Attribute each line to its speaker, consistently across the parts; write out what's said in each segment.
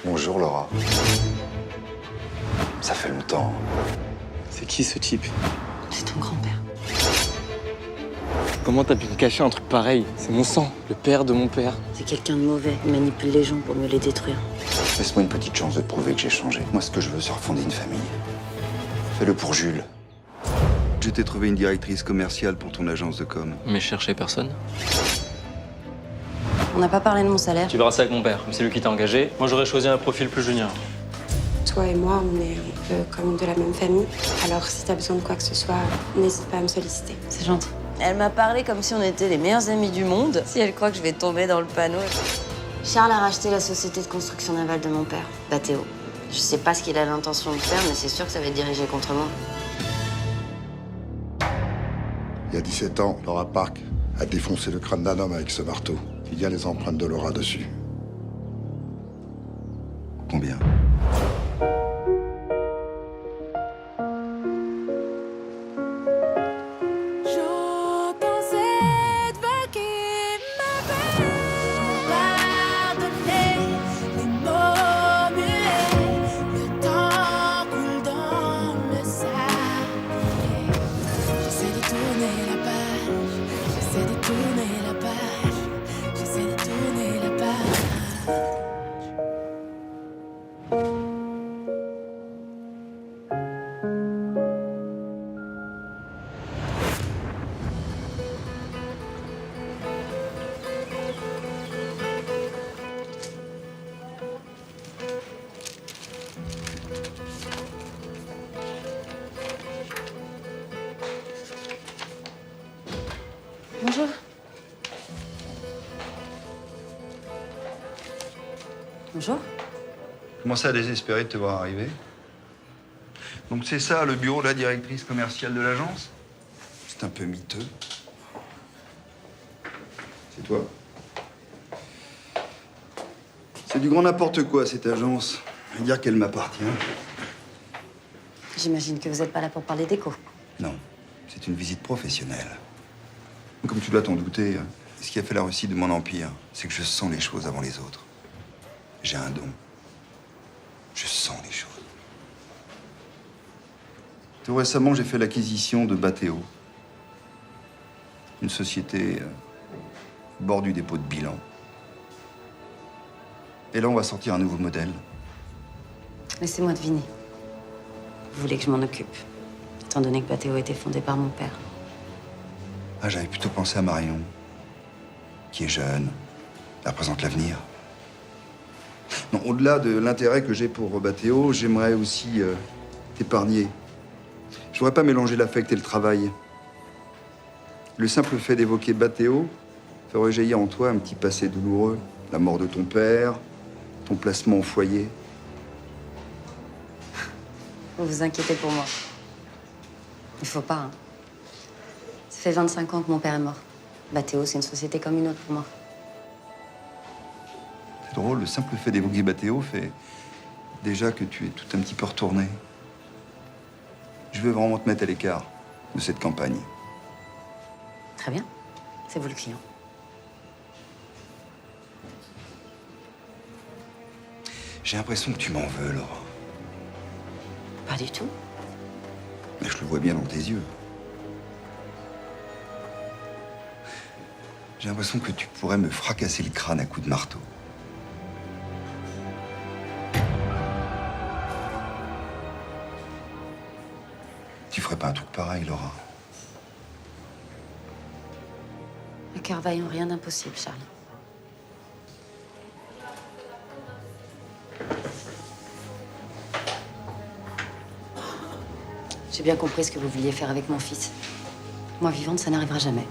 Speaker 1: Bonjour Laura. Ça fait longtemps.
Speaker 2: C'est qui ce type?
Speaker 3: C'est ton grand-père.
Speaker 2: Comment t'as pu me cacher un truc pareil? C'est mon sang, le père de mon père.
Speaker 3: C'est quelqu'un de mauvais. Il manipule les gens pour mieux les détruire.
Speaker 1: Laisse-moi une petite chance de te prouver que j'ai changé. Moi, ce que je veux, c'est refonder une famille. Fais-le pour Jules.
Speaker 4: Je t'ai trouvé une directrice commerciale pour ton agence de com.
Speaker 5: Mais cherchez personne.
Speaker 3: On n'a pas parlé de mon salaire.
Speaker 5: Tu verras ça avec mon père, comme c'est lui qui t'a engagé. Moi, j'aurais choisi un profil plus junior.
Speaker 6: Toi et moi, on est un peu comme de la même famille. Alors, si t'as besoin de quoi que ce soit, n'hésite pas à me solliciter.
Speaker 3: C'est gentil. Elle m'a parlé comme si on était les meilleurs amis du monde. Si elle croit que je vais tomber dans le panneau. Charles a racheté la société de construction navale de mon père, Bateo. Je sais pas ce qu'il a l'intention de faire, mais c'est sûr que ça va être dirigé contre moi.
Speaker 7: Il y a 17 ans, Laura Park a défoncé le crâne d'un homme avec ce marteau. Il y a les empreintes de Laura dessus.
Speaker 4: Combien?
Speaker 8: J'entends cette vague qui m'appelle. Pardonnez les mots muets. Le temps coule dans le sable. J'essaie de tourner la page. J'essaie de tourner la page. J'essaie de tourner la page.
Speaker 3: Bonjour. Bonjour.
Speaker 4: Je commençais à désespérer de te voir arriver. Donc c'est ça, le bureau de la directrice commerciale de l'agence? C'est un peu miteux. C'est toi? C'est du grand n'importe quoi, cette agence. À dire qu'elle m'appartient.
Speaker 3: J'imagine que vous n'êtes pas là pour parler déco.
Speaker 4: Non, c'est une visite professionnelle. Comme tu dois t'en douter, ce qui a fait la réussite de mon empire, c'est que je sens les choses avant les autres. J'ai un don. Je sens les choses. Tout récemment, j'ai fait l'acquisition de Bateo. Une société au bord du dépôt de bilan. Et là, on va sortir un nouveau modèle.
Speaker 3: Laissez-moi deviner. Vous voulez que je m'en occupe, étant donné que Bateo a été fondé par mon père.
Speaker 4: Ah, j'avais plutôt pensé à Marion, qui est jeune, elle représente l'avenir. Non, au-delà de l'intérêt que j'ai pour Bateo, j'aimerais aussi t'épargner. Je voudrais pas mélanger l'affect et le travail. Le simple fait d'évoquer Bateo fait rejaillir en toi un petit passé douloureux. La mort de ton père, ton placement au foyer.
Speaker 3: Vous vous inquiétez pour moi. Il faut pas, hein. Ça fait 25 ans que mon père est mort. Bateo, c'est une société comme une autre pour moi.
Speaker 4: C'est drôle, le simple fait d'évoquer Bateo fait déjà que tu es tout un petit peu retourné. Je veux vraiment te mettre à l'écart de cette campagne.
Speaker 3: Très bien. C'est vous le client.
Speaker 4: J'ai l'impression que tu m'en veux, Laura.
Speaker 3: Pas du tout.
Speaker 4: Mais je le vois bien dans tes yeux. J'ai l'impression que tu pourrais me fracasser le crâne à coups de marteau. Tu ferais pas un truc pareil, Laura?
Speaker 3: Un cœur vaillant, rien d'impossible, Charles. J'ai bien compris ce que vous vouliez faire avec mon fils. Moi, vivante, ça n'arrivera jamais.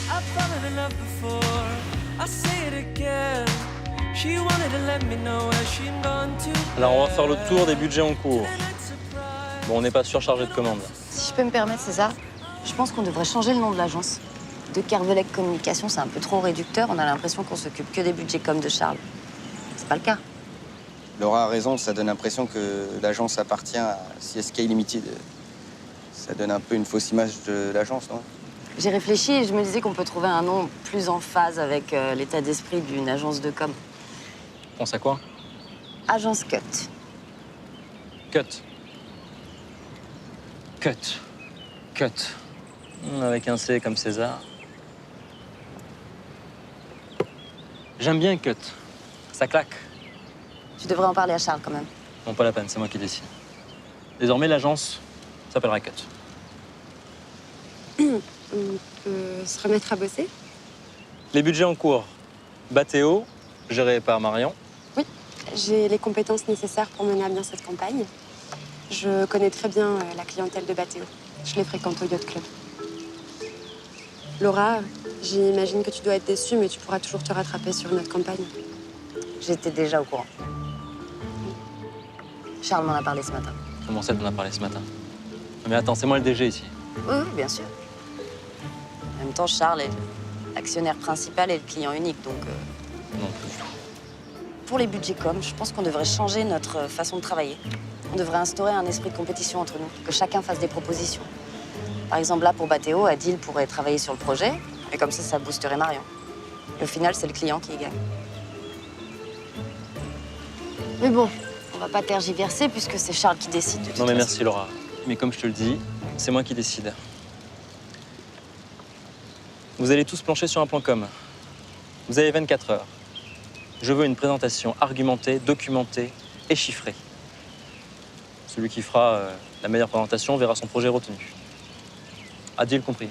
Speaker 8: I've fallen in love before. I say it again. She wanted to let me know where she'd gone to.
Speaker 5: Alors, on va faire le tour des budgets en cours. Bon, on n'est pas surchargé de commandes.
Speaker 3: Si je peux me permettre, César, je pense qu'on devrait changer le nom de l'agence. De Kervelec Communication, c'est un peu trop réducteur. On a l'impression qu'on s'occupe que des budgets comme de Charles. C'est pas le cas.
Speaker 9: Laura a raison, ça donne l'impression que l'agence appartient à CSK Limited.
Speaker 2: Ça donne un peu une fausse image de l'agence, non?
Speaker 3: J'ai réfléchi et je me disais qu'on peut trouver un nom plus en phase avec l'état d'esprit d'une agence de com.
Speaker 5: Pense à quoi?
Speaker 3: Agence Cut.
Speaker 5: Cut. Cut. Cut. Avec un C comme César. J'aime bien Cut. Ça claque.
Speaker 3: Tu devrais en parler à Charles quand même.
Speaker 5: Non, pas la peine, c'est moi qui décide. Désormais, l'agence s'appellera Cut.
Speaker 6: On peut se remettre à bosser?
Speaker 5: Les budgets en cours. Bathéo, géré par Marion.
Speaker 6: J'ai les compétences nécessaires pour mener à bien cette campagne. Je connais très bien la clientèle de Bathéo. Je les fréquente au Yacht Club. Laura, j'imagine que tu dois être déçue, mais tu pourras toujours te rattraper sur notre campagne.
Speaker 3: J'étais déjà au courant. Charles m'en a parlé ce matin.
Speaker 5: Comment ça, t'en as parlé ce matin? Mais attends, c'est moi le DG ici.
Speaker 3: Oui, oui, bien sûr. En même temps, Charles est l'actionnaire principal et le client unique, donc...
Speaker 5: Non, plus du tout.
Speaker 3: Pour les budgets com, je pense qu'on devrait changer notre façon de travailler. On devrait instaurer un esprit de compétition entre nous, que chacun fasse des propositions. Par exemple, là, pour Bathéo, Adil pourrait travailler sur le projet, et comme ça boosterait Marion. Et au final, c'est le client qui y gagne. Mais bon, on va pas tergiverser puisque c'est Charles qui décide de toute
Speaker 5: Non mais
Speaker 3: façon.
Speaker 5: merci Laura. Mais comme je te le dis, c'est moi qui décide. Vous allez tous plancher sur un plan com. Vous avez 24 heures. Je veux une présentation argumentée, documentée et chiffrée. Celui qui fera la meilleure présentation verra son projet retenu. Adil compris.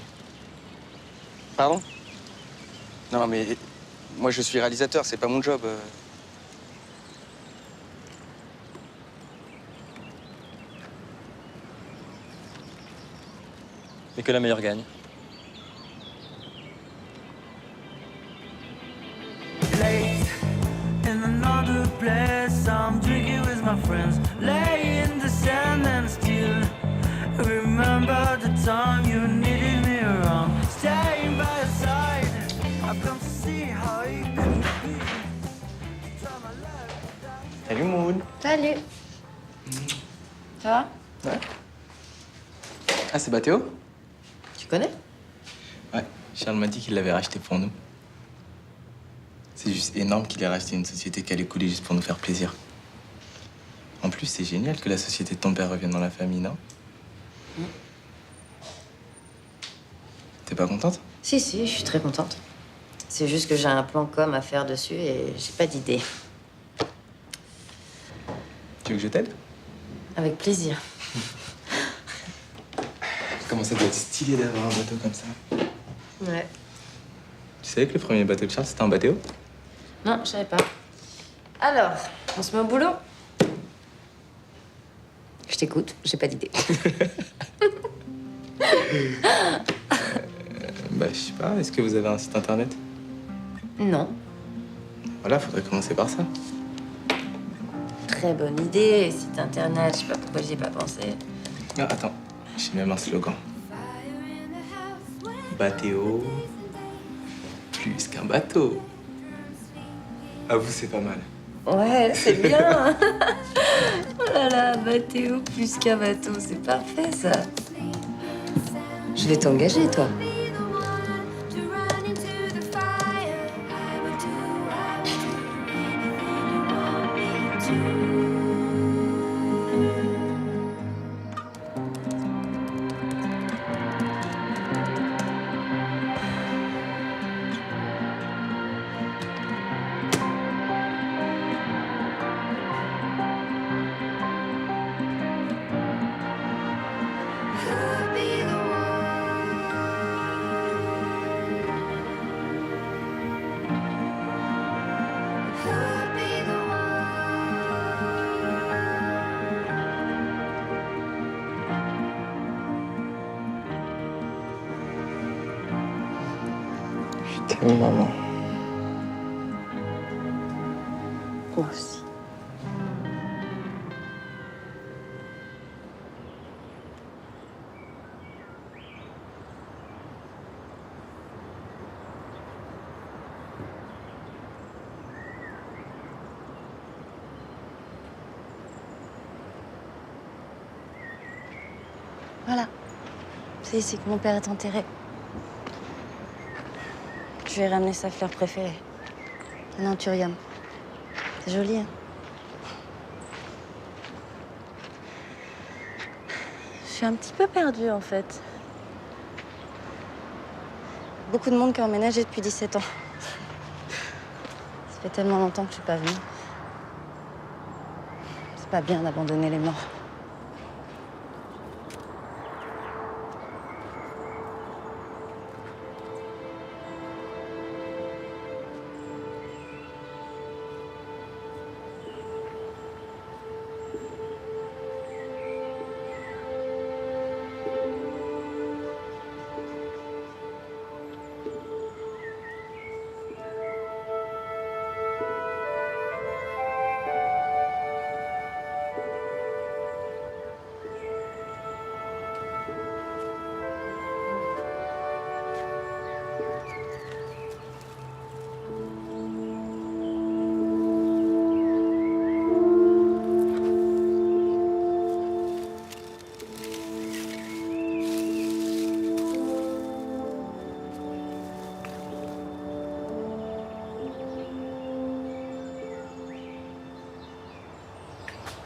Speaker 2: Pardon? Non, mais moi, je suis réalisateur, c'est pas mon job.
Speaker 5: Mais que la meilleure gagne.
Speaker 9: Late in another place, I'm drinking with my friends, lay in the sand and still remember the time you needed me around, staying by your side. I've come to see how it could be.
Speaker 2: Salut Moon.
Speaker 3: Salut. Ça va?
Speaker 2: Ouais. Ah, c'est Bathéo?
Speaker 3: Tu connais?
Speaker 10: Ouais, Charles m'a dit qu'il l'avait racheté pour nous. C'est juste énorme qu'il ait racheté une société qui allait couler juste pour nous faire plaisir. En plus, c'est génial que la société de ton père revienne dans la famille, non? T'es pas contente?
Speaker 3: Si, je suis très contente. C'est juste que j'ai un plan com à faire dessus et j'ai pas d'idée.
Speaker 10: Tu veux que je t'aide?
Speaker 3: Avec plaisir.
Speaker 10: Comment ça doit être stylé d'avoir un bateau comme ça.
Speaker 3: Ouais.
Speaker 10: Tu savais que le premier bateau de Charles, c'était un Bathéo?
Speaker 3: Non, je savais pas. Alors, on se met au boulot? Je t'écoute, j'ai pas d'idée.
Speaker 10: Bah, je sais pas, est-ce que vous avez un site internet?
Speaker 3: Non.
Speaker 10: Voilà, faudrait commencer par ça.
Speaker 3: Très bonne idée, site internet, je sais pas pourquoi j'y ai pas pensé.
Speaker 10: Ah, attends, j'ai même un slogan. Bathéo, plus qu'un bateau. Ah, vous, c'est pas mal.
Speaker 3: Ouais, c'est bien. Oh là là, Bathéo plus qu'un bateau, c'est parfait ça. Je vais t'engager, toi.
Speaker 2: Je t'aime, maman.
Speaker 3: Moi aussi. Voilà. C'est ici que mon père est enterré. Je lui ai ramené sa fleur préférée. Un anthurium. C'est joli, hein? Je suis un petit peu perdue, en fait. Beaucoup de monde qui a emménagé depuis 17 ans. Ça fait tellement longtemps que je suis pas venue. C'est pas bien d'abandonner les morts.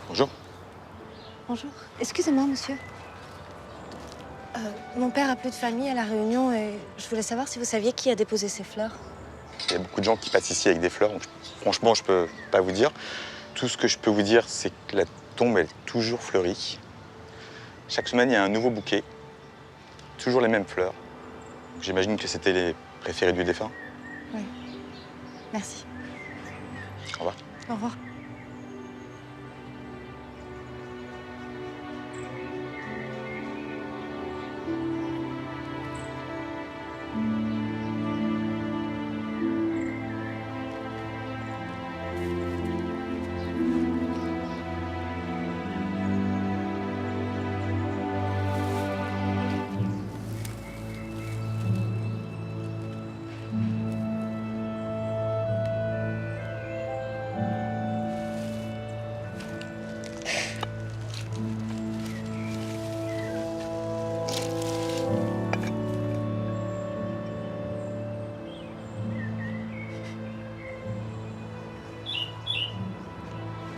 Speaker 2: Bonjour.
Speaker 6: Bonjour. Excusez-moi, monsieur. Mon père a plus de famille à La Réunion et je voulais savoir si vous saviez qui a déposé ces fleurs.
Speaker 2: Il y a beaucoup de gens qui passent ici avec des fleurs, donc franchement, je peux pas vous dire. Tout ce que je peux vous dire, c'est que la tombe, elle est toujours fleurie. Chaque semaine, il y a un nouveau bouquet. Toujours les mêmes fleurs. J'imagine que c'était les préférés du défunt.
Speaker 6: Oui. Merci.
Speaker 2: Au revoir.
Speaker 6: Au revoir.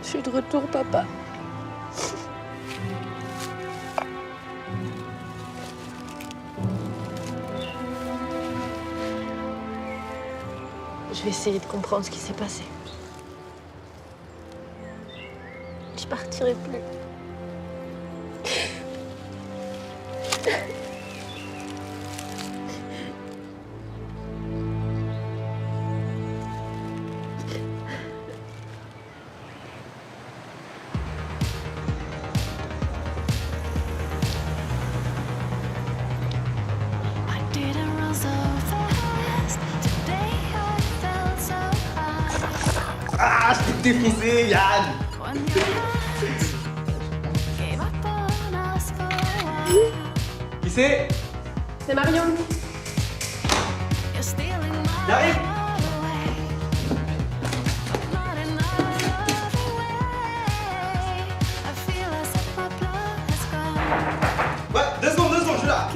Speaker 6: Je suis de retour, papa. Je vais essayer de comprendre ce qui s'est passé. Je partirai plus.
Speaker 10: Ah, je peux te défoncer, Yann! Qui c'est?
Speaker 6: C'est Marion.
Speaker 10: J'arrive! Ouais, 2 secondes, je suis là!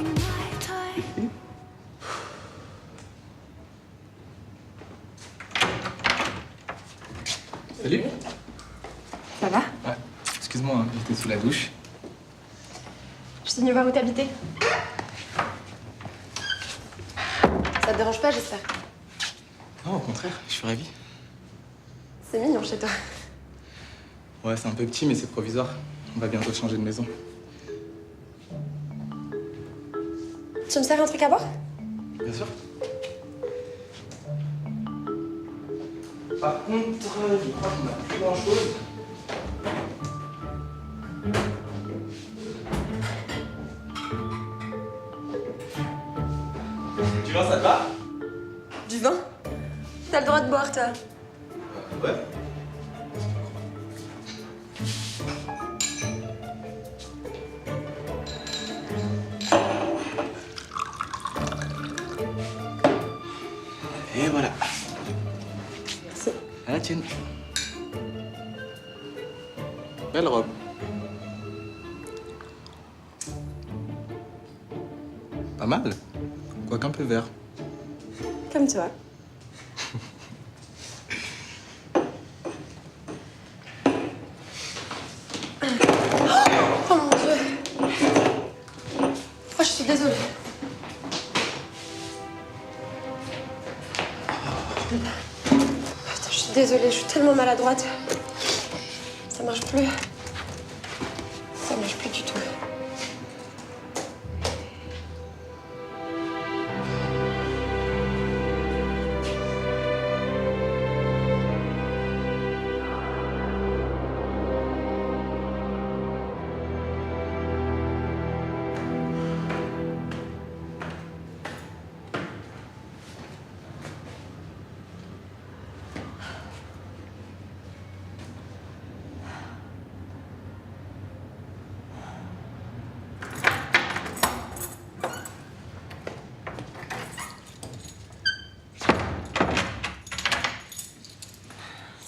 Speaker 10: Salut!
Speaker 6: Ça va?
Speaker 10: Ouais, excuse-moi, hein, j'étais sous la douche.
Speaker 6: Je suis venue voir où t'habitais. Ça te dérange pas, j'espère?
Speaker 10: Non, au contraire, je suis ravi.
Speaker 6: C'est mignon chez toi.
Speaker 10: Ouais, c'est un peu petit, mais c'est provisoire. On va bientôt changer de maison.
Speaker 6: Tu me sers un truc à boire?
Speaker 10: Bien sûr. Par contre, je crois qu'on a plus grand-chose. Du vin, ça te va?
Speaker 6: Du vin? T'as le droit de boire, toi.
Speaker 10: Ouais. Et voilà.
Speaker 6: Merci.
Speaker 10: À la tienne. Belle robe. Pas mal. Quoiqu'un peu vert.
Speaker 6: Comme toi. Oh mon Dieu. Oh, je suis désolée. Putain, je suis désolée, je suis tellement maladroite. Ça marche plus. Ça marche plus du tout.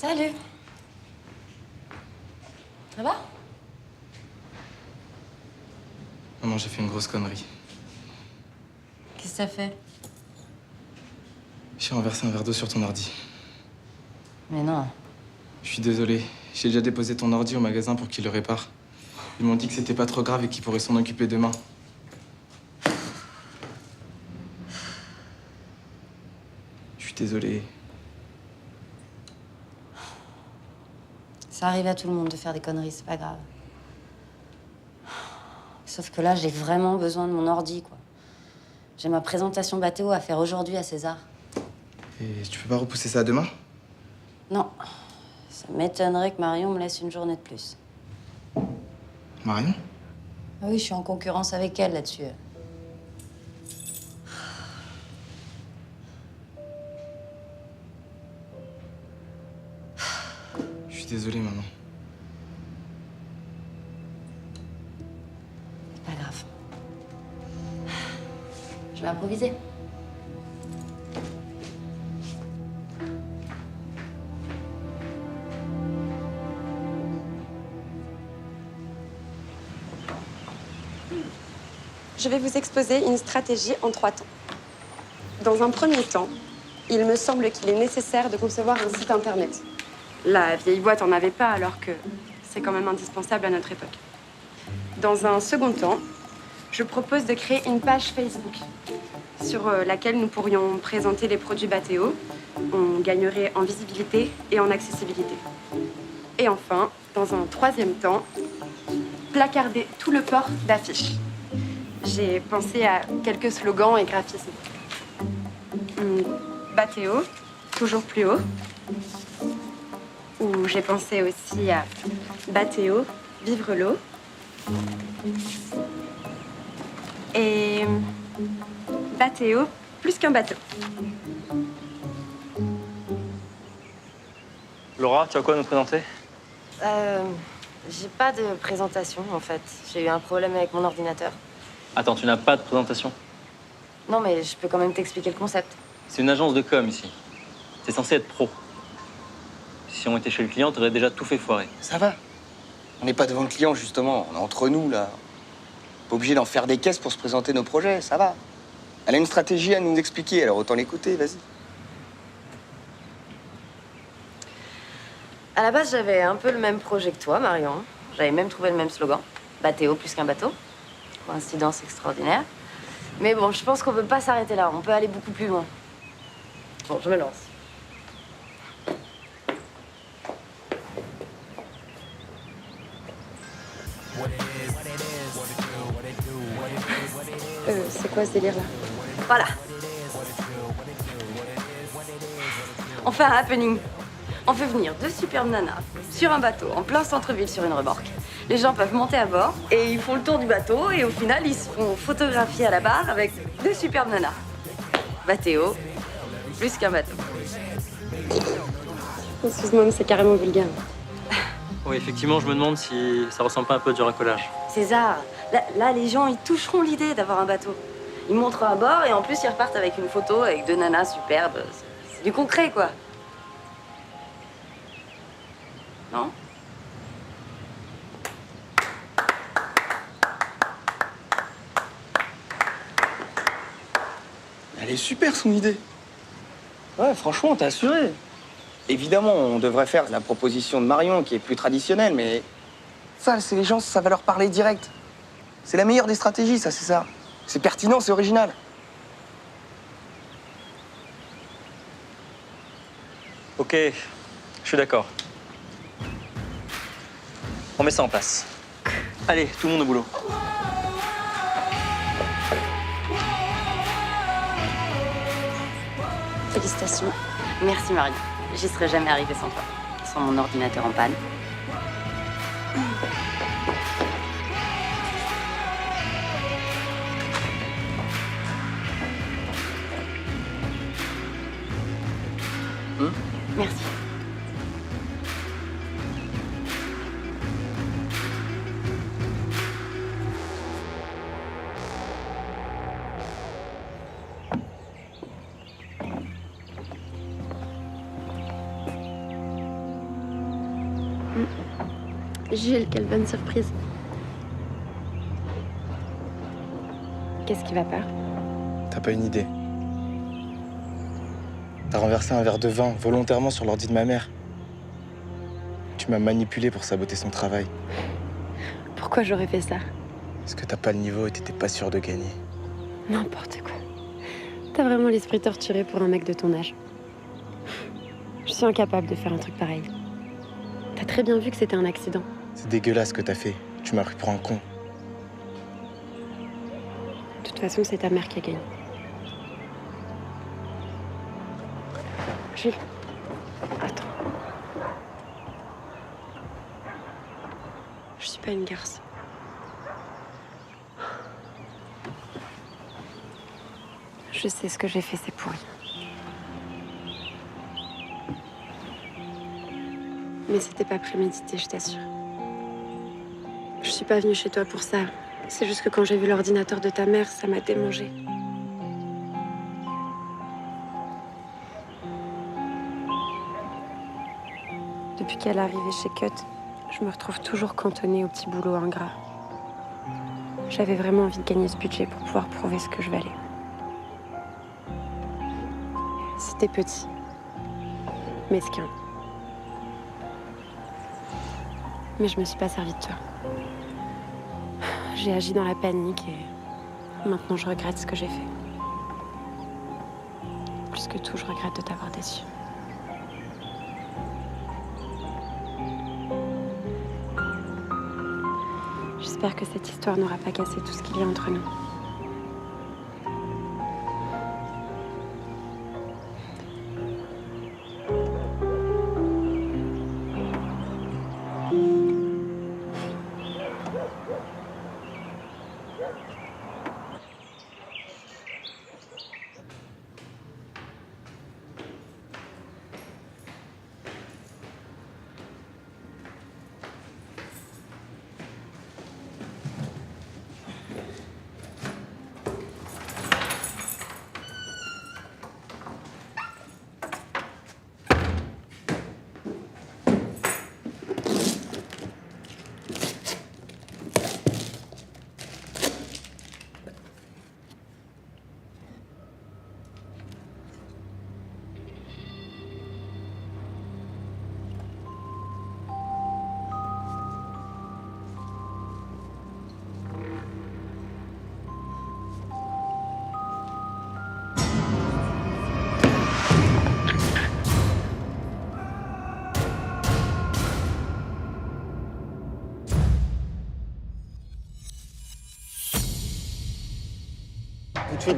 Speaker 3: Salut. Ça va?
Speaker 10: Maman, j'ai fait une grosse connerie.
Speaker 3: Qu'est-ce que t'as fait?
Speaker 10: J'ai renversé un verre d'eau sur ton ordi.
Speaker 3: Mais non.
Speaker 10: Je suis désolé. J'ai déjà déposé ton ordi au magasin pour qu'ils le réparent. Ils m'ont dit que c'était pas trop grave et qu'ils pourraient s'en occuper demain. Je suis désolé.
Speaker 3: Ça arrive à tout le monde de faire des conneries, c'est pas grave. Sauf que là, j'ai vraiment besoin de mon ordi, quoi. J'ai ma présentation Bateo à faire aujourd'hui à César.
Speaker 10: Et tu peux pas repousser ça à demain?
Speaker 3: Non. Ça m'étonnerait que Marion me laisse une journée de plus.
Speaker 10: Marion?
Speaker 3: Ah oui, je suis en concurrence avec elle là-dessus.
Speaker 10: Je suis désolé, maman.
Speaker 3: C'est pas grave. Je vais improviser.
Speaker 6: Je vais vous exposer une stratégie en 3 temps. Dans un premier temps, il me semble qu'il est nécessaire de concevoir un site internet. La vieille boîte en avait pas, alors que c'est quand même indispensable à notre époque. Dans un second temps, je propose de créer une page Facebook sur laquelle nous pourrions présenter les produits Bateo. On gagnerait en visibilité et en accessibilité. Et enfin, dans un troisième temps, placarder tout le port d'affiches. J'ai pensé à quelques slogans et graphismes. Bateo, toujours plus haut. Ou j'ai pensé aussi à Bateo, vivre l'eau. Et Bateo, plus qu'un bateau.
Speaker 5: Laura, tu as quoi à nous présenter?
Speaker 3: J'ai pas de présentation, en fait. J'ai eu un problème avec mon ordinateur.
Speaker 5: Attends, tu n'as pas de présentation?
Speaker 3: Non, mais je peux quand même t'expliquer le concept.
Speaker 5: C'est une agence de com ici. C'est censé être pro. Si on était chez le client, t'aurais déjà tout fait foirer.
Speaker 11: Ça va. On n'est pas devant le client, justement. On est entre nous, là. Pas obligé d'en faire des caisses pour se présenter nos projets, ça va. Elle a une stratégie à nous expliquer, alors autant l'écouter, vas-y.
Speaker 3: À la base, j'avais un peu le même projet que toi, Marion. J'avais même trouvé le même slogan. Bateo plus qu'un bateau. Coïncidence extraordinaire. Mais bon, je pense qu'on peut pas s'arrêter là. On peut aller beaucoup plus loin. Bon, je me lance.
Speaker 6: C'est quoi ce délire-là?
Speaker 3: Voilà. On fait un happening. On fait venir 2 superbes nanas sur un bateau en plein centre-ville sur une remorque. Les gens peuvent monter à bord et ils font le tour du bateau et au final, ils se font photographier à la barre avec 2 superbes nanas. Bateo, plus qu'un bateau.
Speaker 6: Excuse-moi, mais c'est carrément vulgaire.
Speaker 5: Oui, effectivement, je me demande si ça ressemble pas un peu à du racolage.
Speaker 3: César, là, les gens, ils toucheront l'idée d'avoir un bateau. Ils monteront à bord et en plus, ils repartent avec une photo avec 2 nanas superbes. C'est du concret, quoi. Non?
Speaker 11: super son idée. Ouais, franchement, t'as assuré. Évidemment, on devrait faire la proposition de Marion qui est plus traditionnelle, mais ça, c'est les gens, ça va leur parler direct. C'est la meilleure des stratégies, ça, c'est ça. C'est pertinent, c'est original.
Speaker 5: Ok, je suis d'accord. On met ça en place. Allez, tout le monde au boulot.
Speaker 3: Félicitations. Merci Marion. J'y serais jamais arrivée sans toi. Sans mon ordinateur en panne. Merci.
Speaker 6: Jules, quelle bonne surprise. Qu'est-ce qui va pas?
Speaker 10: T'as pas une idée. T'as renversé un verre de vin volontairement sur l'ordi de ma mère. Tu m'as manipulé pour saboter son travail.
Speaker 6: Pourquoi j'aurais fait ça?
Speaker 10: Parce que t'as pas le niveau et t'étais pas sûr de gagner.
Speaker 6: N'importe quoi. T'as vraiment l'esprit torturé pour un mec de ton âge. Je suis incapable de faire un truc pareil. T'as très bien vu que c'était un accident.
Speaker 10: C'est dégueulasse ce que t'as fait. Tu m'as pris pour un con.
Speaker 6: De toute façon, c'est ta mère qui a gagné. Jules, attends. Je suis pas une garce. Je sais ce que j'ai fait, c'est pourri. Mais c'était pas prémédité, je t'assure. Je suis pas venue chez toi pour ça. C'est juste que quand j'ai vu l'ordinateur de ta mère, ça m'a démangé. Depuis qu'elle est arrivée chez Cut, je me retrouve toujours cantonnée au petit boulot ingrat. J'avais vraiment envie de gagner ce budget pour pouvoir prouver ce que je valais. C'était petit, mesquin. Mais je me suis pas servie de toi. J'ai agi dans la panique et maintenant je regrette ce que j'ai fait. Plus que tout, je regrette de t'avoir déçu. J'espère que cette histoire n'aura pas cassé tout ce qu'il y a entre nous.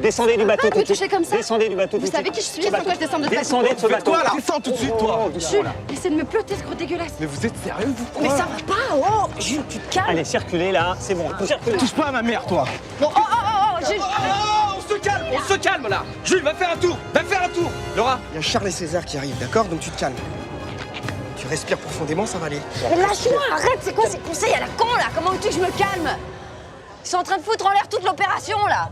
Speaker 12: Descendez du bateau tout de suite.
Speaker 6: Toucher comme ça.
Speaker 12: Descendez du bateau tout de suite.
Speaker 6: Vous savez qui je suis sans que je descende de ce bateau.
Speaker 12: Descendez de ce bateau.
Speaker 11: Toi là, descends tout de suite, toi.
Speaker 6: Jules, essaie de me plotter ce gros dégueulasse.
Speaker 11: Mais vous êtes sérieux, vous?
Speaker 6: Mais ça va pas, oh Jules, tu te calmes.
Speaker 12: Allez, circulez là, c'est bon. Circulez.
Speaker 11: Touche pas à ma mère, toi.
Speaker 6: Bon, Jules.
Speaker 11: On se calme là. Jules, va faire un tour. Laura, il y a Charles et César qui arrivent, d'accord? Donc tu te calmes. Tu respires profondément, ça va aller.
Speaker 3: Mais lâche-moi, arrête, c'est quoi ces conseils à la con là? Comment veux-tu que je me calme? Ils sont en train de foutre en l'air toute l'opération là.